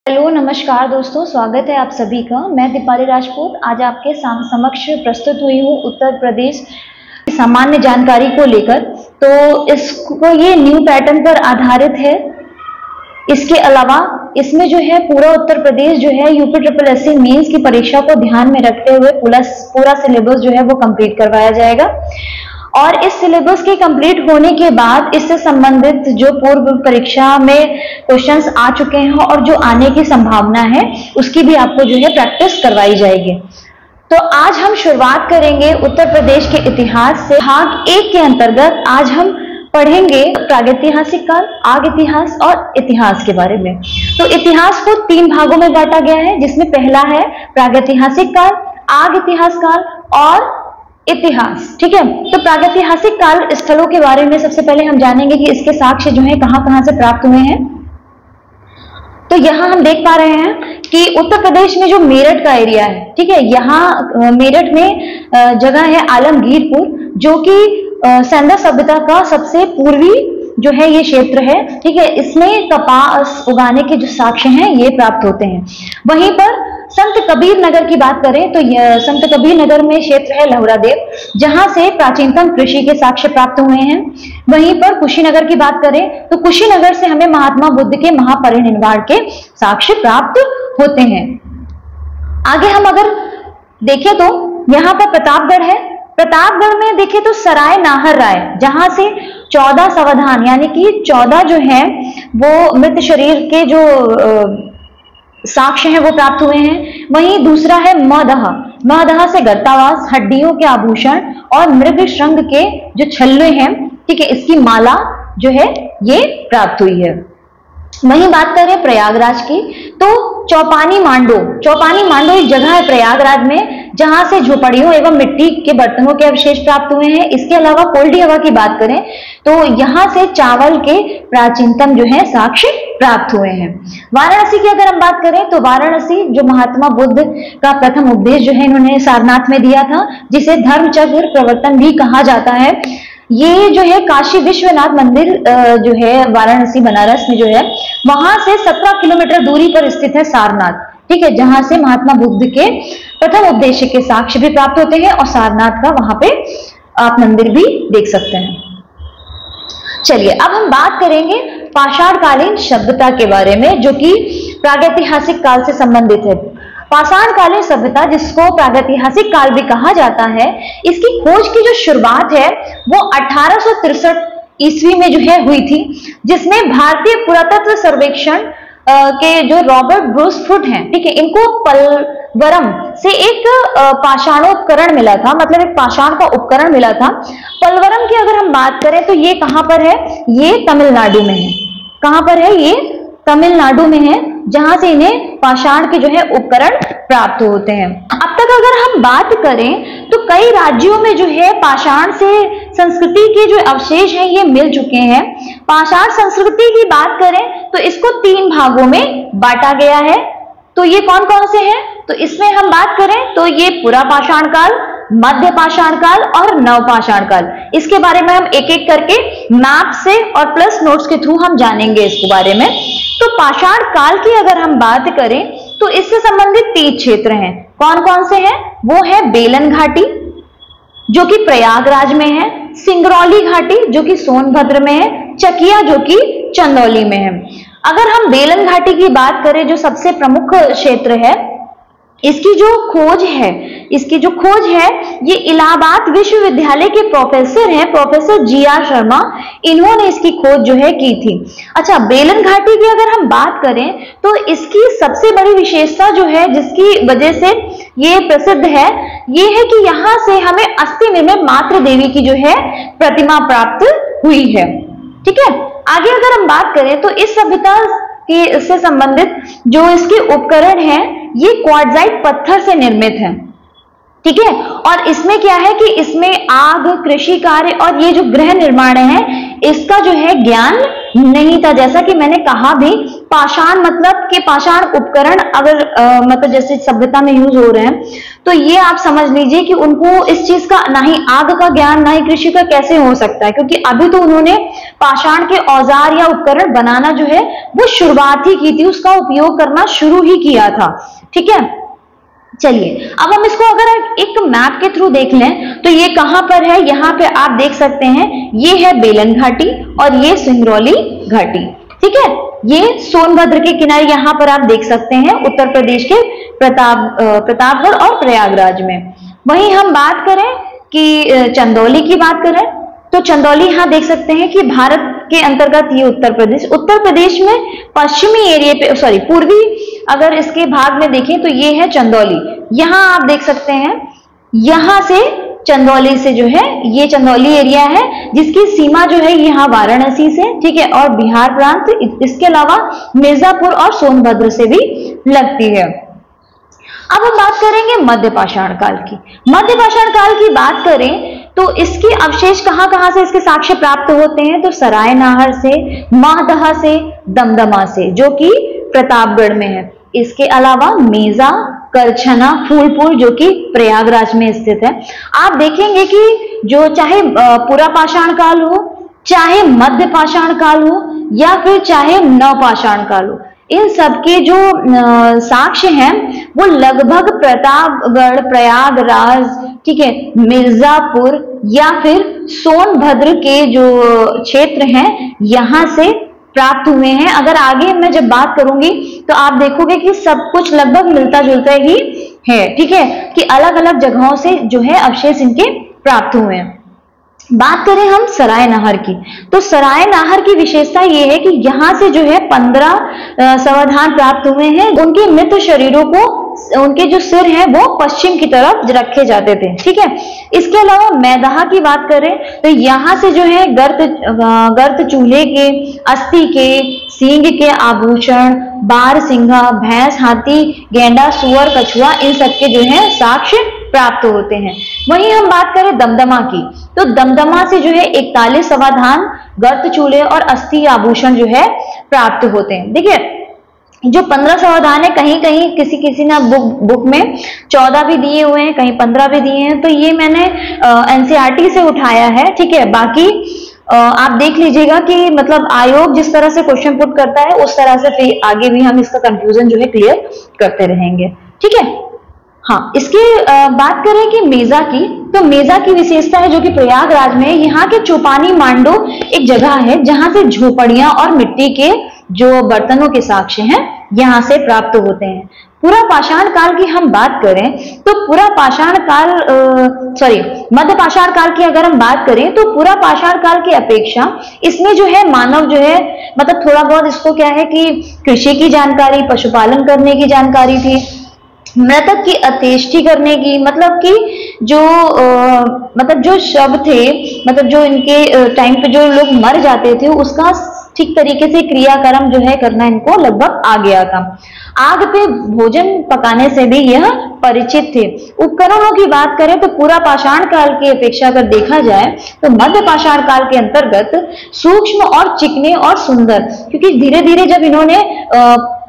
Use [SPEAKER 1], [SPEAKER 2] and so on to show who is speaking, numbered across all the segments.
[SPEAKER 1] Hello नमस्कार दोस्तों, स्वागत है आप सभी का। मैं दीपाली राजपूत आज आपके समक्ष प्रस्तुत हुई हूँ उत्तर प्रदेश की सामान्य जानकारी को लेकर। तो इसको ये न्यू पैटर्न पर आधारित है। इसके अलावा इसमें जो है पूरा उत्तर प्रदेश जो है UPSSC मेंस की परीक्षा को ध्यान में रखते हुए पूरा सिलेबस जो है वो कंप्लीट करवाया जाएगा। और इस सिलेबस के कंप्लीट होने के बाद इससे संबंधित जो पूर्व परीक्षा में क्वेश्चंस आ चुके हैं और जो आने की संभावना है उसकी भी आपको जो है प्रैक्टिस करवाई जाएगी। तो आज हम शुरुआत करेंगे उत्तर प्रदेश के इतिहास से। भाग 1 के अंतर्गत आज हम पढ़ेंगे प्रागैतिहासिक काल, आग इतिहास और इतिहास के बारे में। तो इतिहास को 3 भागों में बांटा गया है, जिसमें पहला है प्रागैतिहासिक काल, आग इतिहास काल और इतिहास। ठीक है, तो प्रागैतिहासिक काल स्थलों के बारे में सबसे पहले हम जानेंगे कि इसके साक्ष्य जो है कहां से प्राप्त हुए हैं। तो यहाँ हम देख पा रहे हैं कि उत्तर प्रदेश में जो मेरठ का एरिया है, ठीक है, यहाँ मेरठ में जगह है आलमगीरपुर, जो कि सैंधा सभ्यता का सबसे पूर्वी जो है ये क्षेत्र है। ठीक है, इसमें कपास उगाने के जो साक्ष्य हैं ये प्राप्त होते हैं। वहीं पर संत कबीर नगर की बात करें तो संत कबीर नगर में क्षेत्र है लहुरादेव, जहां से प्राचीनतम कृषि के साक्ष्य प्राप्त हुए हैं। वहीं पर कुशीनगर की बात करें तो कुशीनगर से हमें महात्मा बुद्ध के महापरिनिर्वाण के साक्ष्य प्राप्त होते हैं। आगे हम अगर देखें तो यहाँ पर प्रतापगढ़ है। प्रतापगढ़ में देखें तो सराय नाहर राय, जहां से 14 सावधान यानी कि 14 जो है वो मृत शरीर के जो साक्ष्य हैं वो प्राप्त हुए हैं। वहीं दूसरा है महदहा, महदहा से गर्तावास, हड्डियों के आभूषण और मृग श्रृंग के जो छल्ले हैं, ठीक है, इसकी माला जो है ये प्राप्त हुई है। वहीं बात करें प्रयागराज की तो चौपानी मांडो एक जगह है प्रयागराज में, जहां से झोपड़ियों एवं मिट्टी के बर्तनों के अवशेष प्राप्त हुए हैं। इसके अलावा कोल्डी हवा की बात करें तो यहां से चावल के प्राचीनतम जो है साक्ष्य प्राप्त हुए हैं। वाराणसी की अगर हम बात करें तो वाराणसी जो महात्मा बुद्ध का प्रथम उपदेश जो है इन्होंने सारनाथ में दिया था, जिसे धर्मचक्र प्रवर्तन भी कहा जाता है। ये जो है काशी विश्वनाथ मंदिर जो है वाराणसी बनारस में जो है, वहां से 17 किलोमीटर दूरी पर स्थित है सारनाथ। ठीक है, जहां से महात्मा बुद्ध के प्रथम उपदेश के साक्ष्य भी प्राप्त होते हैं और सारनाथ का वहां पे आप मंदिर भी देख सकते हैं। चलिए अब हम बात करेंगे पाषाणकालीन सभ्यता के बारे में, जो कि प्रागैतिहासिक काल से संबंधित है। पाषाणकालीन सभ्यता, जिसको प्रागैतिहासिक काल भी कहा जाता है, इसकी खोज की जो शुरुआत है वो 1863 ईस्वी में जो है हुई थी, जिसमें भारतीय पुरातत्व सर्वेक्षण के जो रॉबर्ट ब्रूस फुट हैं, ठीक है, इनको पलवरम से एक पाषाणोपकरण मिला था, मतलब एक पाषाण का उपकरण मिला था। पलवरम की अगर हम बात करें तो ये कहां पर है, ये तमिलनाडु में है। कहां पर है, ये तमिलनाडु में है, जहां से इन्हें पाषाण के जो है उपकरण प्राप्त होते हैं। अब तक अगर हम बात करें तो कई राज्यों में जो है पाषाण से संस्कृति के जो अवशेष हैं ये मिल चुके हैं। पाषाण संस्कृति की बात करें तो इसको 3 भागों में बांटा गया है। तो ये कौन कौन से हैं, तो इसमें हम बात करें तो ये पुरा पाषाण काल, मध्य पाषाण काल और नव पाषाण काल। इसके बारे में हम एक एक करके मैप से और प्लस नोट्स के थ्रू हम जानेंगे इसके बारे में। तो पाषाण काल की अगर हम बात करें तो इससे संबंधित 3 क्षेत्र हैं। कौन कौन से हैं, वो है बेलन घाटी जो कि प्रयागराज में है, सिंगरौली घाटी जो कि सोनभद्र में है, चकिया जो कि चंदौली में है। अगर हम बेलन घाटी की बात करें, जो सबसे प्रमुख क्षेत्र है, इसकी जो खोज है ये इलाहाबाद विश्वविद्यालय के प्रोफेसर हैं, प्रोफेसर GR शर्मा, इन्होंने इसकी खोज जो है की थी। अच्छा, बेलन घाटी की अगर हम बात करें तो इसकी सबसे बड़ी विशेषता जो है, जिसकी वजह से ये प्रसिद्ध है, ये है कि यहाँ से हमें अस्थि निर्मित मातृ देवी की जो है प्रतिमा प्राप्त हुई है। ठीक है, आगे अगर हम बात करें तो इस सभ्यता से संबंधित जो इसके उपकरण हैं ये क्वार्ट्जाइट पत्थर से निर्मित हैं। ठीक है, और इसमें क्या है कि इसमें आग, कृषि कार्य और ये जो गृह निर्माण है इसका जो है ज्ञान नहीं था। जैसा कि मैंने कहा भी पाषाण मतलब कि पाषाण उपकरण अगर मतलब जैसे सभ्यता में यूज हो रहे हैं, तो ये आप समझ लीजिए कि उनको इस चीज का ना ही आग का ज्ञान ना ही कृषि का कैसे हो सकता है, क्योंकि अभी तो उन्होंने पाषाण के औजार या उपकरण बनाना जो है वो शुरुआत ही की थी, उसका उपयोग करना शुरू ही किया था। ठीक है, चलिए अब हम इसको अगर एक मैप के थ्रू देख लें तो ये कहां पर है, यहाँ पे आप देख सकते हैं ये है बेलन घाटी और ये सिंगरौली घाटी। ठीक है, ये सोनभद्र के किनारे यहाँ पर आप देख सकते हैं उत्तर प्रदेश के प्रतापगढ़ और प्रयागराज में। वहीं हम बात करें कि चंदौली की बात करें तो चंदौली यहाँ देख सकते हैं कि भारत के अंतर्गत ये उत्तर प्रदेश में पश्चिमी एरिया पे, सॉरी पूर्वी अगर इसके भाग में देखें तो ये है चंदौली। यहाँ आप देख सकते हैं, यहाँ से चंदौली से जो है ये चंदौली एरिया है जिसकी सीमा जो है यहाँ वाराणसी से, ठीक है, और बिहार प्रांत, इसके अलावा मिर्जापुर और सोनभद्र से भी लगती है। अब हम बात करेंगे मध्य पाषाण काल की। मध्य पाषाण काल की बात करें तो इसके अवशेष कहां कहां से इसके साक्ष्य प्राप्त होते हैं, तो सराय नाहर से, महदहा से, दमदमा से जो कि प्रतापगढ़ में है। इसके अलावा मेजा, करछना, फूलपुर जो कि प्रयागराज में स्थित है। आप देखेंगे कि जो चाहे पुरा पाषाण काल हो, चाहे मध्य पाषाण काल हो या फिर चाहे नव पाषाण काल हो, इन सबके जो साक्ष्य हैं वो लगभग प्रतापगढ़, प्रयागराज, ठीक है, मिर्जापुर या फिर सोनभद्र के जो क्षेत्र हैं यहां से प्राप्त हुए हैं। अगर आगे मैं जब बात करूंगी तो आप देखोगे कि सब कुछ लगभग मिलता जुलता ही है। ठीक है, कि अलग अलग जगहों से जो है अवशेष इनके प्राप्त हुए हैं। बात करें हम सराय नाहर की, तो सराय नाहर की विशेषता यह है कि यहां से जो है 15 समाधान प्राप्त हुए हैं। उनके मृत शरीरों को, उनके जो सिर हैं वो पश्चिम की तरफ रखे जाते थे। ठीक है, इसके अलावा मैदाहा की बात करें तो यहां से जो है गर्त चूल्हे के, अस्थि के, सींग के आभूषण, बार सिंघा, भैंस, हाथी, गेंडा, सुअर, कछुआ, इन सबके जो है साक्ष्य प्राप्त होते हैं। वहीं हम बात करें दमदमा की, तो दमदमा से जो है 41 समाधान, गर्त चूल्हे और अस्थि आभूषण जो है प्राप्त होते हैं। देखिए जो 15 समाधान है, कहीं कहीं किसी किसी ने बुक में 14 भी दिए हुए हैं, कहीं 15 भी दिए हैं, तो ये मैंने एनसीईआरटी से उठाया है। ठीक है, बाकी आप देख लीजिएगा कि मतलब आयोग जिस तरह से क्वेश्चन पुट करता है उस तरह से फिर आगे भी हम इसका कंफ्यूजन जो है क्लियर करते रहेंगे। ठीक है, हाँ, इसकी बात करें कि मेजा की, तो मेजा की विशेषता है जो कि प्रयागराज में, यहाँ के चौपानी मांडो एक जगह है जहां से झोपड़ियां और मिट्टी के जो बर्तनों के साक्ष्य हैं यहां से प्राप्त होते हैं। पूरा पाषाण काल की हम बात करें तो पूरा पाषाण काल मध्य पाषाण काल की अगर हम बात करें तो पूरा पाषाण काल की अपेक्षा इसमें जो है मानव जो है मतलब थोड़ा बहुत इसको क्या है कि कृषि की जानकारी, पशुपालन करने की जानकारी थी, मृतक की अंत्येष्टि करने की, मतलब कि जो मतलब जो शव थे, मतलब जो इनके टाइम पे जो लोग मर जाते थे उसका ठीक तरीके से क्रियाक्रम जो है करना इनको लगभग आ गया था। आग पे भोजन पकाने से भी यह परिचित थे। उपकरणों की बात करें तो पूरा पाषाण काल की अपेक्षा अगर देखा जाए तो मध्य पाषाण काल के अंतर्गत सूक्ष्म और चिकने और सुंदर, क्योंकि धीरे धीरे जब इन्होंने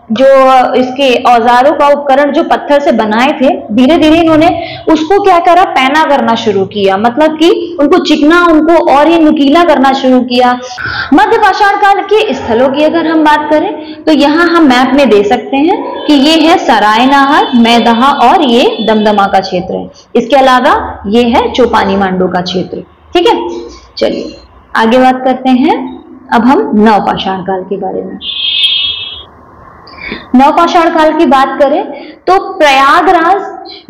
[SPEAKER 1] जो इसके औजारों का उपकरण जो पत्थर से बनाए थे, धीरे धीरे इन्होंने उसको क्या करा, पैना करना शुरू किया, मतलब कि उनको चिकना, उनको और ही नुकीला करना शुरू किया। मध्य पाषाण काल के स्थलों की अगर हम बात करें तो यहाँ हम मैप में दे सकते हैं कि ये है सराय नाहर, मैदाहा और ये दमदमा का क्षेत्र है। इसके अलावा ये है चौपानी मांडो का क्षेत्र। ठीक है, चलिए आगे बात करते हैं अब हम नव पाषाण काल के बारे में। नवपाषाण काल की बात करें तो प्रयागराज,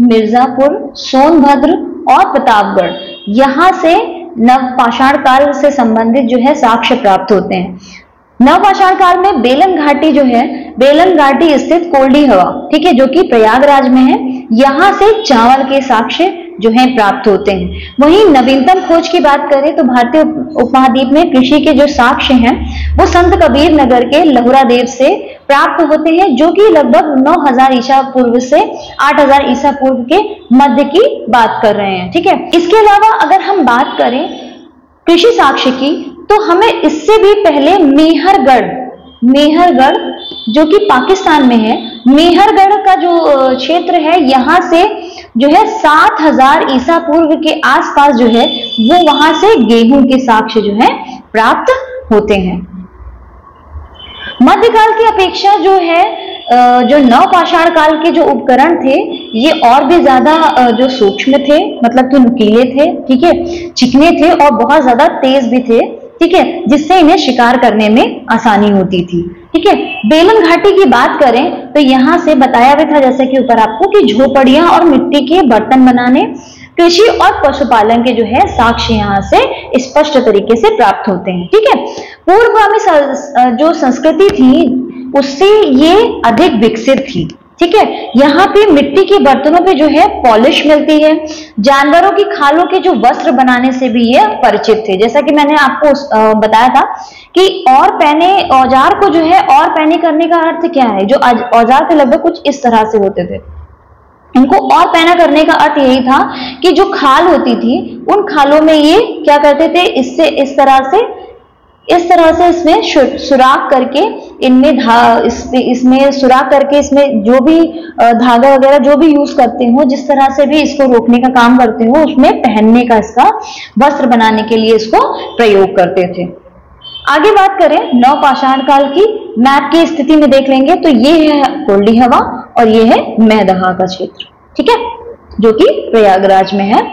[SPEAKER 1] मिर्जापुर, सोनभद्र और प्रतापगढ़, यहां से नवपाषाण काल से संबंधित जो है साक्ष्य प्राप्त होते हैं। नवपाषाण काल में बेलन घाटी जो है, बेलन घाटी स्थित कोल्डी हवा, ठीक है, जो कि प्रयागराज में है, यहां से चावल के साक्ष्य जो है प्राप्त होते हैं। वहीं नवीनतम खोज की बात करें तो भारतीय उपमहाद्वीप में कृषि के जो साक्ष्य हैं वो संत कबीर नगर के लहुरा देव से प्राप्त होते हैं, जो कि लगभग 9000 ईसा पूर्व से 8000 ईसा पूर्व के मध्य की बात कर रहे हैं। ठीक है, इसके अलावा अगर हम बात करें कृषि साक्ष्य की तो हमें इससे भी पहले मेहरगढ़, मेहरगढ़ जो कि पाकिस्तान में है, मेहरगढ़ का जो क्षेत्र है यहाँ से जो है 7000 ईसा पूर्व के आसपास जो है वो वहां से गेहूं के साक्ष्य जो है प्राप्त होते हैं। मध्यकाल की अपेक्षा जो है जो नवपाषाण काल के जो उपकरण थे ये और भी ज्यादा जो सूक्ष्म थे, मतलब कि नुकीले थे, ठीक है, चिकने थे और बहुत ज्यादा तेज भी थे, ठीक है, जिससे इन्हें शिकार करने में आसानी होती थी, ठीक है। बेलन घाटी की बात करें तो यहां से बताया भी था जैसे कि ऊपर आपको कि झोपड़ियां और मिट्टी के बर्तन बनाने, कृषि और पशुपालन के जो है साक्ष्य यहाँ से स्पष्ट तरीके से प्राप्त होते हैं, ठीक है। पूर्वगामी जो संस्कृति थी उससे ये अधिक विकसित थी, ठीक है। यहाँ पे मिट्टी के बर्तनों पे जो है पॉलिश मिलती है, जानवरों की खालों के जो वस्त्र बनाने से भी ये परिचित थे, जैसा कि मैंने आपको बताया था कि और पैने औजार को जो है और पैने करने का अर्थ क्या है, जो औजार थे लगभग कुछ इस तरह से होते थे, इनको और पैना करने का अर्थ यही था कि जो खाल होती थी उन खालों में ये क्या करते थे, इससे इस तरह से इसमें सुराख करके इसमें सुराख करके इसमें जो भी धागा वगैरह जो भी यूज करते हो, जिस तरह से भी इसको रोकने का काम करते हो, उसमें पहनने का इसका वस्त्र बनाने के लिए इसको प्रयोग करते थे। आगे बात करें नवपाषाण काल की, मैप की स्थिति में देख लेंगे तो ये है कुंडली हवा और ये है मैदहा का क्षेत्र, ठीक है, जो कि प्रयागराज में है।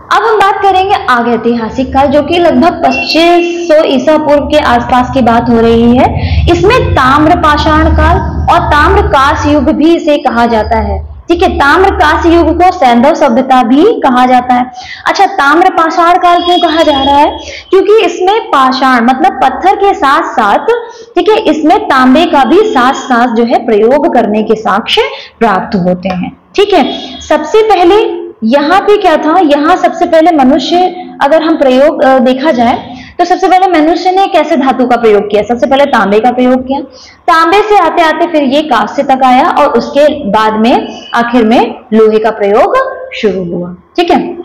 [SPEAKER 1] अब हम बात करेंगे आगे ऐतिहासिक काल, जो कि लगभग 2500 ईसा पूर्व के आसपास की बात हो रही है। इसमें ताम्रपाषाण काल और ताम्रकांस युग भी इसे कहा जाता है, ठीक है। ताम्रकांस युग को सैंधव सभ्यता भी कहा जाता है। अच्छा, ताम्रपाषाण काल क्यों कहा जा रहा है? क्योंकि इसमें पाषाण मतलब पत्थर के साथ साथ, ठीक है, इसमें तांबे का भी साथ साथ जो है प्रयोग करने के साक्ष्य प्राप्त होते हैं, ठीक है। सबसे पहले यहाँ पे क्या था, यहाँ सबसे पहले मनुष्य, अगर हम प्रयोग देखा जाए तो सबसे पहले मनुष्य ने कैसे धातु का प्रयोग किया? सबसे पहले तांबे का प्रयोग किया, तांबे से आते आते फिर ये कांस्य तक आया और उसके बाद में आखिर में लोहे का प्रयोग शुरू हुआ, ठीक है।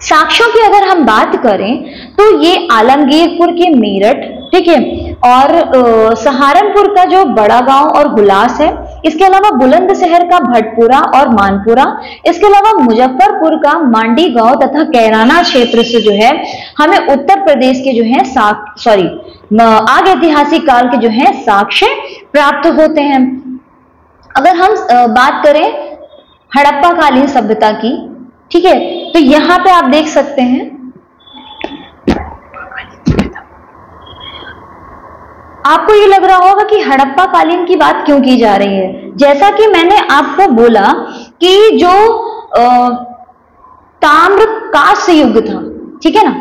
[SPEAKER 1] साक्ष्यों की अगर हम बात करें तो ये आलमगीरपुर के मेरठ, ठीक है, और सहारनपुर का जो बड़ा गांव और हुलास है, इसके अलावा बुलंदशहर का भटपुरा और मानपुरा, इसके अलावा मुजफ्फरपुर का मांडी गांव तथा कैराना क्षेत्र से जो है हमें उत्तर प्रदेश के जो है आगे ऐतिहासिक काल के जो है साक्ष्य प्राप्त होते हैं। अगर हम बात करें हड़प्पा कालीन सभ्यता की, ठीक है, तो यहां पे आप देख सकते हैं आपको ये लग रहा होगा कि हड़प्पा कालीन की बात क्यों की जा रही है। जैसा कि मैंने आपको बोला कि जो ताम्र कांस्य युग था, ठीक है ना,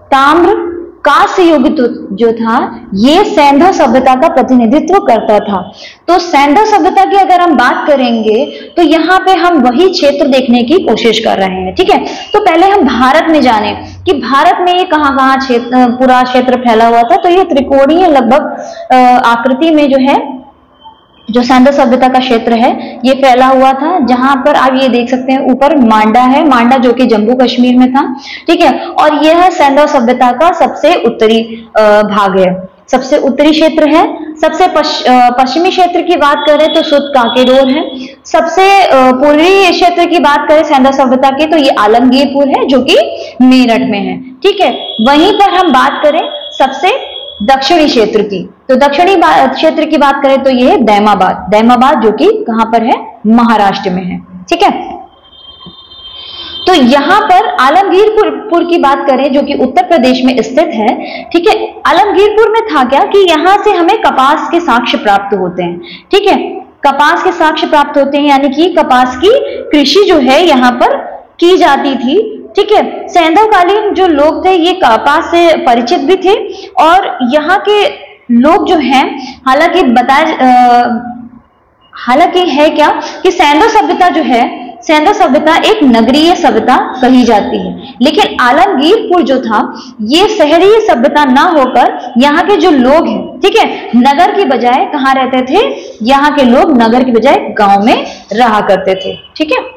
[SPEAKER 1] ताम्र कांस्य युग जो था ये सैंधव सभ्यता का प्रतिनिधित्व करता था। तो सैंधव सभ्यता की अगर हम बात करेंगे तो यहाँ पे हम वही क्षेत्र देखने की कोशिश कर रहे हैं, ठीक है। तो पहले हम भारत में जाने कि भारत में ये कहाँ क्षेत्र, पूरा क्षेत्र फैला हुआ था। तो ये त्रिकोणीय लगभग आकृति में जो है जो सैंधव सभ्यता का क्षेत्र है ये फैला हुआ था, जहां पर आप ये देख सकते हैं ऊपर मांडा है, मांडा जो कि जम्मू कश्मीर में था, ठीक है। और यह सैंधव सभ्यता का सबसे उत्तरी भाग है, सबसे उत्तरी क्षेत्र है। सबसे पश्चिमी क्षेत्र की बात करें तो सुत काकेरोर है। सबसे पूर्वी क्षेत्र की बात करें सैंधव सभ्यता की तो ये आलमगीरपुर है जो कि मेरठ में है, ठीक है। वहीं पर हम बात करें सबसे दक्षिणी क्षेत्र की, तो दक्षिणी क्षेत्र की बात करें तो ये है दैमाबाद जो कि कहां पर है, महाराष्ट्र में है, ठीक है। तो यहां पर आलमगीरपुर की बात करें जो कि उत्तर प्रदेश में स्थित है, ठीक है। आलमगीरपुर में था क्या कि यहां से हमें कपास के साक्ष्य प्राप्त होते हैं, ठीक है, कपास के साक्ष्य प्राप्त होते हैं, यानी कि कपास की कृषि जो है यहाँ पर की जाती थी, ठीक है। सैंधवकालीन जो लोग थे ये कपास से परिचित भी थे और यहाँ के लोग जो हैं, हालांकि है क्या कि सैंधव सभ्यता जो है, सैंधव सभ्यता एक नगरीय सभ्यता कही जाती है, लेकिन आलमगीरपुर जो था ये शहरीय सभ्यता ना होकर यहाँ के जो लोग हैं, ठीक है, नगर की बजाय कहाँ रहते थे, यहाँ के लोग नगर की बजाय गांव में रहा करते थे, ठीक है।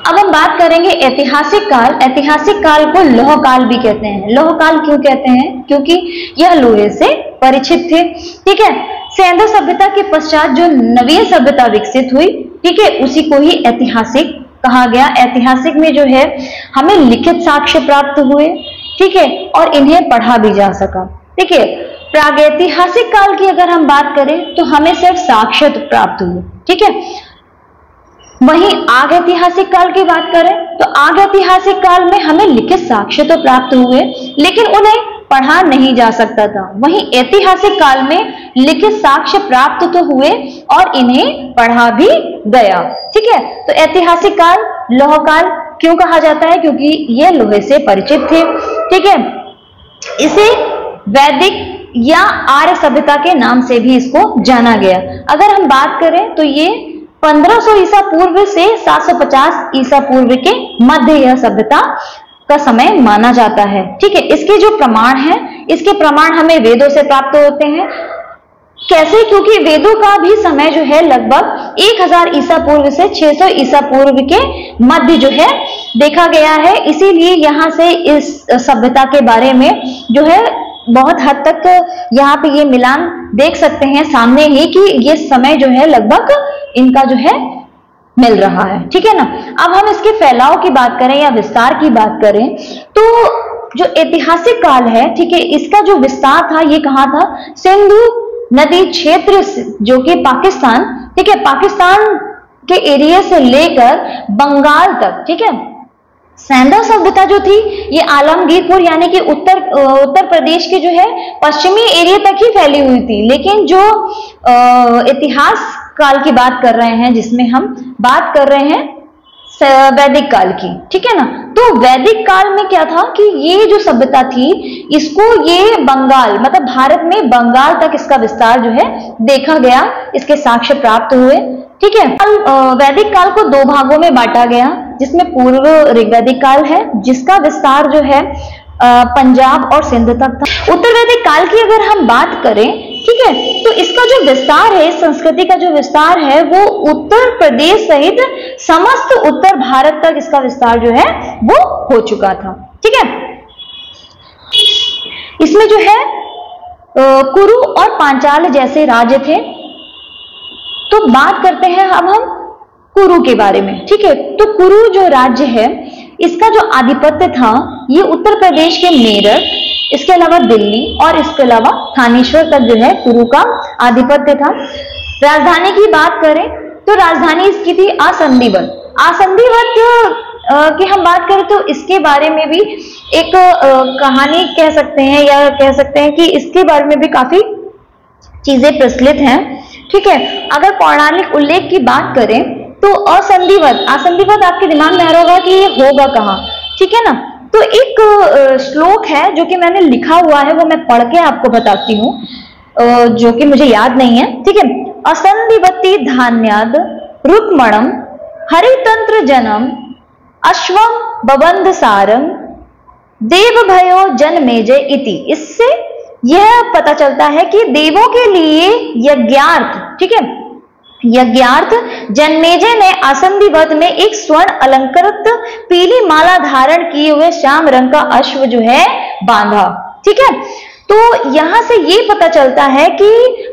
[SPEAKER 1] अब हम बात करेंगे ऐतिहासिक काल। ऐतिहासिक काल को लौह काल भी कहते हैं। लौह काल क्यों कहते हैं? क्योंकि यह लोहे से परिचित थे। ठीक है, सिंधु सभ्यता के पश्चात जो नवीन सभ्यता विकसित हुई, ठीक है, उसी को ही ऐतिहासिक कहा गया। ऐतिहासिक में जो है हमें लिखित साक्ष्य प्राप्त हुए, ठीक है, और इन्हें पढ़ा भी जा सका। ठीक है, प्रागैतिहासिक काल की अगर हम बात करें तो हमें सिर्फ साक्ष्य प्राप्त हुए। ठीक है, वहीं आग ऐतिहासिक काल की बात करें तो आग ऐतिहासिक काल में हमें लिखित साक्ष्य तो प्राप्त हुए, लेकिन उन्हें पढ़ा नहीं जा सकता था। वहीं ऐतिहासिक काल में लिखित साक्ष्य प्राप्त तो हुए और इन्हें पढ़ा भी गया। ठीक है, तो ऐतिहासिक काल लौह काल क्यों कहा जाता है? क्योंकि ये लोहे से परिचित थे। ठीक है, इसे वैदिक या आर्य सभ्यता के नाम से भी इसको जाना गया। अगर हम बात करें तो ये 1500 ईसा पूर्व से 750 ईसा पूर्व के मध्य यह सभ्यता का समय माना जाता है। ठीक है, इसके जो प्रमाण हैं, इसके प्रमाण हमें वेदों से प्राप्त होते हैं। कैसे? क्योंकि वेदों का भी समय जो है लगभग 1000 ईसा पूर्व से 600 ईसा पूर्व के मध्य जो है देखा गया है। इसीलिए यहाँ से इस सभ्यता के बारे में जो है बहुत हद तक यहाँ पे ये मिलान देख सकते हैं सामने ही कि ये समय जो है लगभग इनका जो है मिल रहा है। ठीक है ना। अब हम इसके फैलाव की बात करें या विस्तार की बात करें तो जो ऐतिहासिक काल है, ठीक है, इसका जो विस्तार था ये कहाँ था? सिंधु नदी क्षेत्र जो कि पाकिस्तान, ठीक है, पाकिस्तान के एरिया से लेकर बंगाल तक। ठीक है, सिंधु सभ्यता जो थी ये आलमगीरपुर यानी कि उत्तर प्रदेश के जो है पश्चिमी एरिया तक ही फैली हुई थी। लेकिन जो इतिहास काल की बात कर रहे हैं, जिसमें हम बात कर रहे हैं वैदिक काल की, ठीक है ना, तो वैदिक काल में क्या था कि ये जो सभ्यता थी इसको ये बंगाल मतलब भारत में बंगाल तक इसका विस्तार जो है देखा गया, इसके साक्ष्य प्राप्त हुए। ठीक है, वैदिक काल को दो भागों में बांटा गया, जिसमें पूर्व ऋग्वैदिक काल है जिसका विस्तार जो है पंजाब और सिंध तक था। उत्तर वैदिक काल की अगर हम बात करें, ठीक है, तो इसका जो विस्तार है, संस्कृति का जो विस्तार है वो उत्तर प्रदेश सहित समस्त उत्तर भारत तक इसका विस्तार जो है वो हो चुका था। ठीक है, इसमें जो है कुरु और पांचाल जैसे राज्य थे। तो बात करते हैं अब हम कुरु के बारे में। ठीक है, तो कुरु जो राज्य है इसका जो आधिपत्य था ये उत्तर प्रदेश के मेरठ, इसके अलावा दिल्ली और इसके अलावा थानेश्वर तक जो है कुरु का आधिपत्य था। राजधानी की बात करें तो राजधानी इसकी थी आसंदीवत। आसंदीवत की हम बात करें तो इसके बारे में भी एक कहानी कह सकते हैं या कह सकते हैं कि इसके बारे में भी काफी चीजें प्रचलित हैं। ठीक है, अगर पौराणिक उल्लेख की बात करें तो आसंदीवत आपके दिमाग में आ रहा होगा कि ये होगा कहाँ। ठीक है ना, तो एक श्लोक है जो कि मैंने लिखा हुआ है, वो मैं पढ़ के आपको बताती हूँ, जो कि मुझे याद नहीं है। ठीक है, असंदिवती धान्याद रुक्मणम हरितंत्र जनम अश्वम बबंध सारम देव भयो जन्मेजय इति। इससे यह पता चलता है कि देवों के लिए यज्ञार्थ, ठीक है, यज्ञार्थ जन्मेजय ने आसंदिवत में एक स्वर्ण अलंकृत पीली माला धारण किए हुए श्याम रंग का अश्व जो है बांधा। ठीक है, तो यहां से ये पता चलता है कि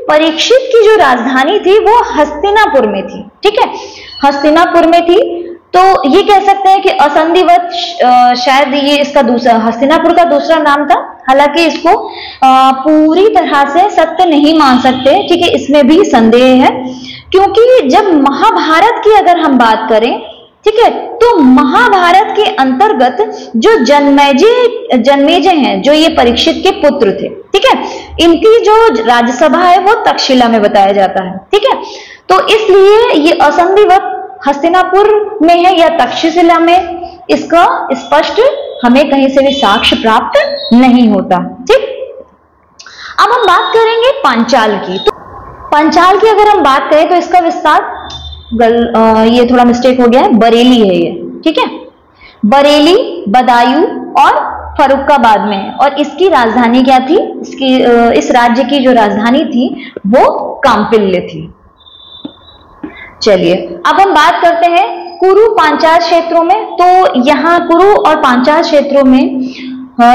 [SPEAKER 1] परीक्षित की जो राजधानी थी वो हस्तिनापुर में थी। ठीक है, हस्तिनापुर में थी। तो ये कह सकते हैं कि असंदिवत शायद ये इसका दूसरा हस्तिनापुर का दूसरा नाम था। हालांकि इसको पूरी तरह से सत्य नहीं मान सकते। ठीक है, इसमें भी संदेह है, क्योंकि जब महाभारत की अगर हम बात करें, ठीक है, तो महाभारत के अंतर्गत जो जन्मेजय हैं, जो ये परीक्षित के पुत्र थे, ठीक है, इनकी जो राज्यसभा है वो तक्षशिला में बताया जाता है। ठीक है, तो इसलिए ये असंदिवत हस्तिनापुर में है या तक्षशिला में, इसका स्पष्ट हमें कहीं से भी साक्ष्य प्राप्त नहीं होता। ठीक, अब हम बात करेंगे पांचाल की। तो पांचाल की अगर हम बात करें तो इसका विस्तार ये थोड़ा मिस्टेक हो गया है, बरेली है ये। ठीक है, बरेली, बदायूं और फर्रुखाबाद में है। और इसकी राजधानी क्या थी? इस राज्य की जो राजधानी थी वो काम्पिल्य थी। चलिए अब हम बात करते हैं कुरु पांचाल क्षेत्रों में, तो यहाँ कुरु और पांचाल क्षेत्रों में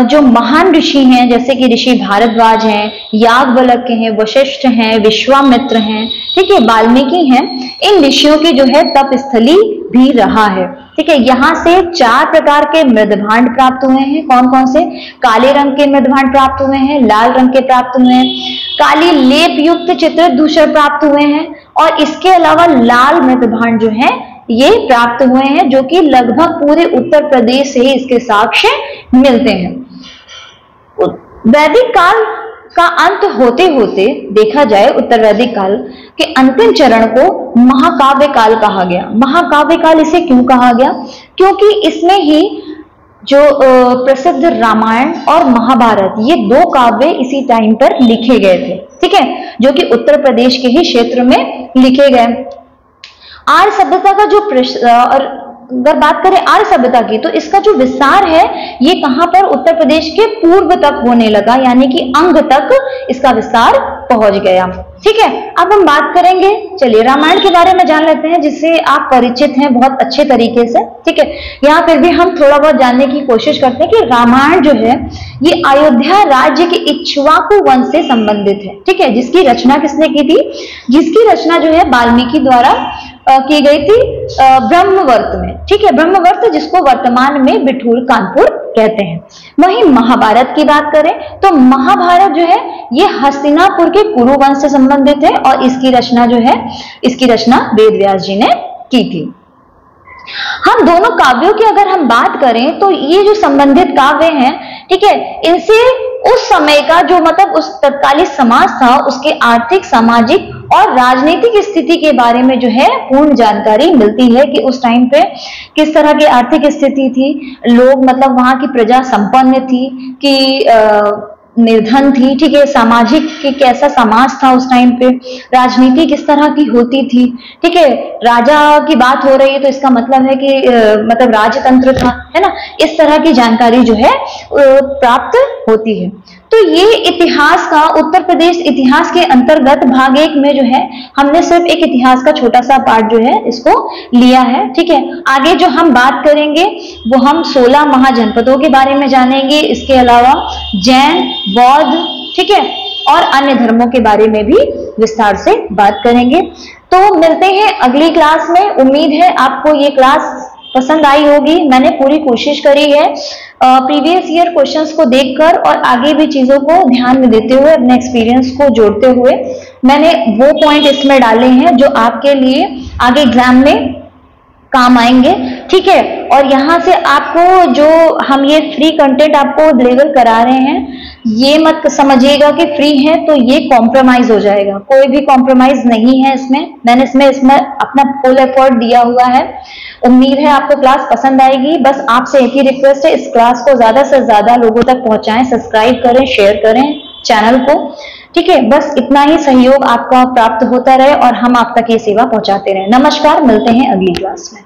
[SPEAKER 1] जो महान ऋषि हैं, जैसे कि ऋषि भारद्वाज हैं, याज्ञवल्क्य हैं, वशिष्ठ हैं, विश्वामित्र हैं, ठीक है, वाल्मीकि हैं, इन ऋषियों की जो है तप स्थली भी रहा है। ठीक है, यहाँ से 4 प्रकार के मृदभांड प्राप्त हुए हैं। कौन कौन से? काले रंग के मृदभांड प्राप्त हुए हैं, लाल रंग के प्राप्त हुए हैं, काली लेप युक्त चित्र दूसरे प्राप्त हुए हैं, और इसके अलावा लाल मृदभांड जो है ये प्राप्त हुए हैं, जो कि लगभग पूरे उत्तर प्रदेश से ही इसके साक्ष्य मिलते हैं। वैदिक काल का अंत होते होते देखा जाए, उत्तर वैदिक काल के अंतिम चरण को महाकाव्य काल कहा गया। महाकाव्य काल इसे क्यों कहा गया? क्योंकि इसमें ही जो प्रसिद्ध रामायण और महाभारत, ये 2 काव्य इसी टाइम पर लिखे गए थे। ठीक है, जो कि उत्तर प्रदेश के ही क्षेत्र में लिखे गए। आर्य सभ्यता का जो और अगर बात करें आर्य सभ्यता की, तो इसका जो विस्तार है ये कहां पर? उत्तर प्रदेश के पूर्व तक होने लगा, यानी कि अंग तक इसका विस्तार पहुंच गया। ठीक है, अब हम बात करेंगे, चलिए रामायण के बारे में जान लेते हैं, जिससे आप परिचित हैं बहुत अच्छे तरीके से। ठीक है, यहाँ फिर भी हम थोड़ा बहुत जानने की कोशिश करते हैं कि रामायण जो है ये अयोध्या राज्य के इक्ष्वाकु वंश से संबंधित है। ठीक है, जिसकी रचना किसने की थी? जिसकी रचना जो है वाल्मीकि द्वारा की गई थी ब्रह्मवर्त में। ठीक है, ब्रह्मवर्त जिसको वर्तमान में बिठूर कानपुर कहते हैं। वहीं महाभारत की बात करें तो महाभारत जो है ये हस्तिनापुर के कुरु वंश से संबंधित है, और इसकी रचना जो है, इसकी रचना वेद व्यास जी ने की थी। हम दोनों काव्यों की अगर हम बात करें तो ये जो संबंधित काव्य हैं, ठीक है, इनसे उस समय का जो मतलब उस तत्कालीन समाज था, उसके आर्थिक, सामाजिक और राजनीतिक स्थिति के बारे में जो है पूर्ण जानकारी मिलती है कि उस टाइम पे किस तरह की आर्थिक स्थिति थी, लोग मतलब वहां की प्रजा संपन्न थी कि निर्धन थी। ठीक है, सामाजिक कि कैसा समाज था उस टाइम पे, राजनीति किस तरह की होती थी। ठीक है, राजा की बात हो रही है तो इसका मतलब है कि मतलब राजतंत्र था, है ना, इस तरह की जानकारी जो है प्राप्त होती है। तो ये इतिहास का, उत्तर प्रदेश इतिहास के अंतर्गत भाग 1 में जो है हमने सिर्फ एक इतिहास का छोटा सा पार्ट जो है इसको लिया है। ठीक है, आगे जो हम बात करेंगे वो हम 16 महाजनपदों के बारे में जानेंगे, इसके अलावा जैन, बौद्ध, ठीक है, और अन्य धर्मों के बारे में भी विस्तार से बात करेंगे। तो मिलते हैं अगली क्लास में। उम्मीद है आपको ये क्लास पसंद आई होगी। मैंने पूरी कोशिश करी है प्रीवियस ईयर क्वेश्चंस को देखकर और आगे भी चीजों को ध्यान में देते हुए, अपने एक्सपीरियंस को जोड़ते हुए मैंने वो पॉइंट इसमें डाले हैं जो आपके लिए आगे एग्जाम में काम आएंगे। ठीक है, और यहाँ से आपको जो हम ये फ्री कंटेंट आपको डिलीवर करा रहे हैं, ये मत समझिएगा कि फ्री है तो ये कॉम्प्रोमाइज हो जाएगा, कोई भी कॉम्प्रोमाइज नहीं है इसमें। मैंने इसमें अपना फुल एफर्ट दिया हुआ है। उम्मीद है आपको क्लास पसंद आएगी। बस आपसे एक ही रिक्वेस्ट है, इस क्लास को ज्यादा से ज्यादा लोगों तक पहुंचाएं, सब्सक्राइब करें, शेयर करें चैनल को। ठीक है, बस इतना ही सहयोग आपका प्राप्त होता रहे और हम आप तक ये सेवा पहुंचाते रहें। नमस्कार, मिलते हैं अगली क्लास में।